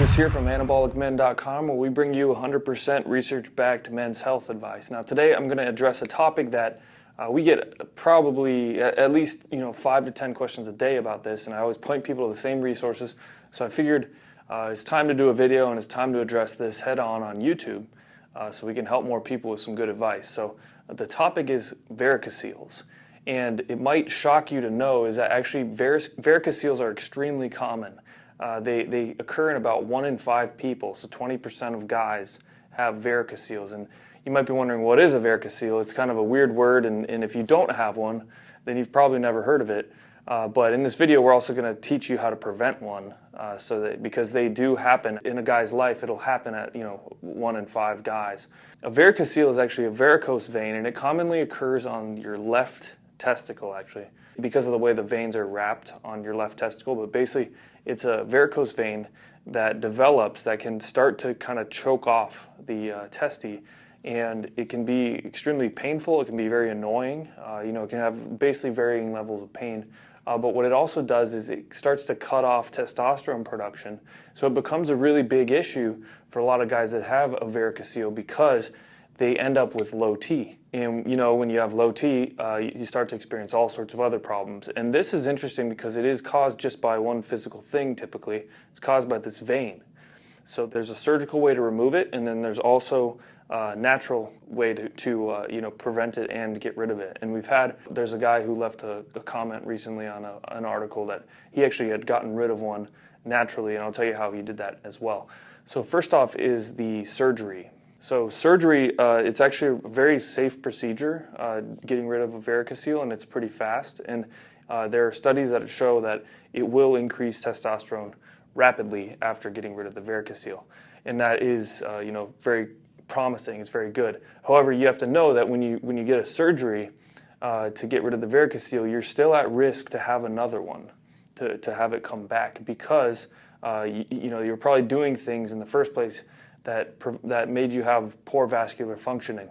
Chris here from anabolicmen.com, where we bring you 100% research-backed men's health advice. Now today I'm going to address a topic that we get probably at least 5 to 10 questions a day about this, and I always point people to the same resources. So I figured it's time to do a video and it's time to address this head-on YouTube so we can help more people with some good advice. So the topic is varicoceles. And it might shock you to know is that actually varicoceles are extremely common. They occur in about 1 in 5 people, so 20% of guys have varicoceles. And you might be wondering, what is a varicocele? It's kind of a weird word, and if you don't have one, then you've probably never heard of it. But in this video, we're also going to teach you how to prevent one, because they do happen in a guy's life. It'll happen at 1 in 5 guys. A varicocele is actually a varicose vein, and it commonly occurs on your left testicle, actually, because of the way the veins are wrapped on your left testicle. But basically, it's a varicose vein that develops that can start to kind of choke off the testy, and it can be extremely painful. It can be very annoying. It can have basically varying levels of pain. But what it also does is it starts to cut off testosterone production. So it becomes a really big issue for a lot of guys that have a varicocele because they end up with low T. And when you have low T, you start to experience all sorts of other problems. And this is interesting because it is caused just by one physical thing typically. It's caused by this vein. So there's a surgical way to remove it, and then there's also a natural way to prevent it and get rid of it. And there's a guy who left a comment recently on an article that he actually had gotten rid of one naturally, and I'll tell you how he did that as well. So first off is the surgery. So surgery, it's actually a very safe procedure, getting rid of a varicocele, and it's pretty fast. And there are studies that show that it will increase testosterone rapidly after getting rid of the varicocele. And that is, very promising. It's very good. However, you have to know that when you get a surgery to get rid of the varicocele, you're still at risk to have another one, to have it come back, because you're probably doing things in the first place that made you have poor vascular functioning.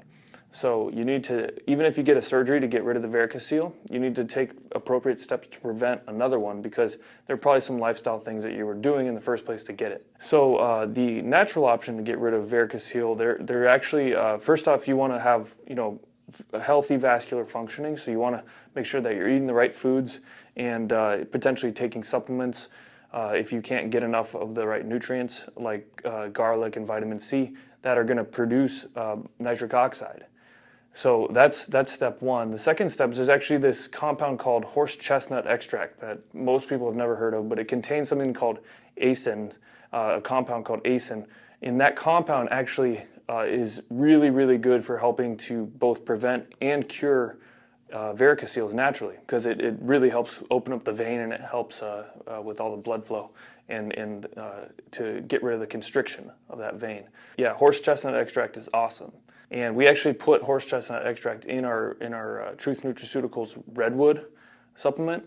So you need to, even if you get a surgery to get rid of the varicocele, you need to take appropriate steps to prevent another one, because there are probably some lifestyle things that you were doing in the first place to get it. So the natural option to get rid of varicocele, they're actually, first off, you want to have a healthy vascular functioning. So you want to make sure that you're eating the right foods and potentially taking supplements. If you can't get enough of the right nutrients like garlic and vitamin C that are going to produce nitric oxide. So that's step one. The second step is there's actually this compound called horse chestnut extract that most people have never heard of, but it contains something called aescin, a compound called aescin. And that compound actually is really, really good for helping to both prevent and cure varicoceles naturally, because it really helps open up the vein, and it helps with all the blood flow and to get rid of the constriction of that vein. Yeah, horse chestnut extract is awesome. And we actually put horse chestnut extract in our Truth Nutraceuticals Redwood supplement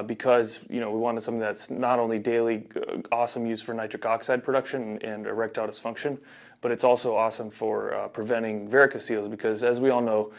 because we wanted something that's not only daily awesome use for nitric oxide production and erectile dysfunction, but it's also awesome for preventing varicoceles, because as we all know,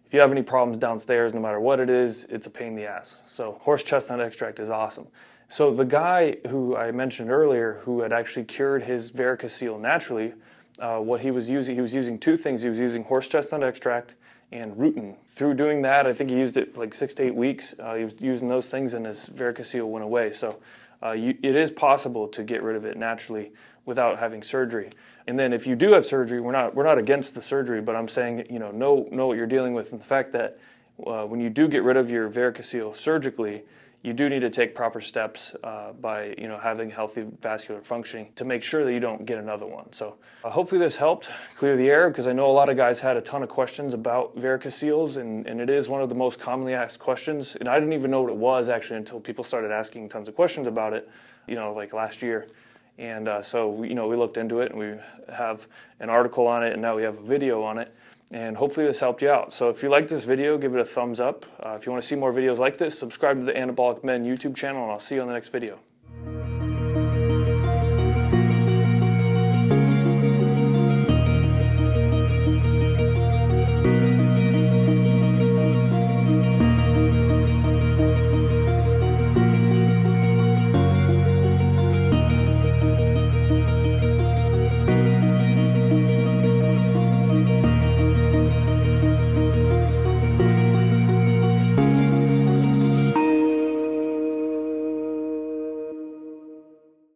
if you have any problems downstairs, no matter what it is, it's a pain in the ass. So horse chestnut extract is awesome. So the guy who I mentioned earlier, who had actually cured his varicocele naturally, what he was using 2 things. He was using horse chestnut extract and rutin. Through doing that, I think he used it for like 6 to 8 weeks. He was using those things, and his varicocele went away. So it is possible to get rid of it naturally without having surgery. And then if you do have surgery, we're not against the surgery, but I'm saying, know what you're dealing with, and the fact that when you do get rid of your varicocele surgically, you do need to take proper steps by having healthy vascular functioning to make sure that you don't get another one. So hopefully this helped clear the air, because I know a lot of guys had a ton of questions about varicoceles, and it is one of the most commonly asked questions. And I didn't even know what it was actually until people started asking tons of questions about it, like last year. And so we looked into it, and we have an article on it, and now we have a video on it. And hopefully this helped you out. So if you like this video, give it a thumbs up. If you want to see more videos like this, subscribe to the Anabolic Men YouTube channel, and I'll see you on the next video.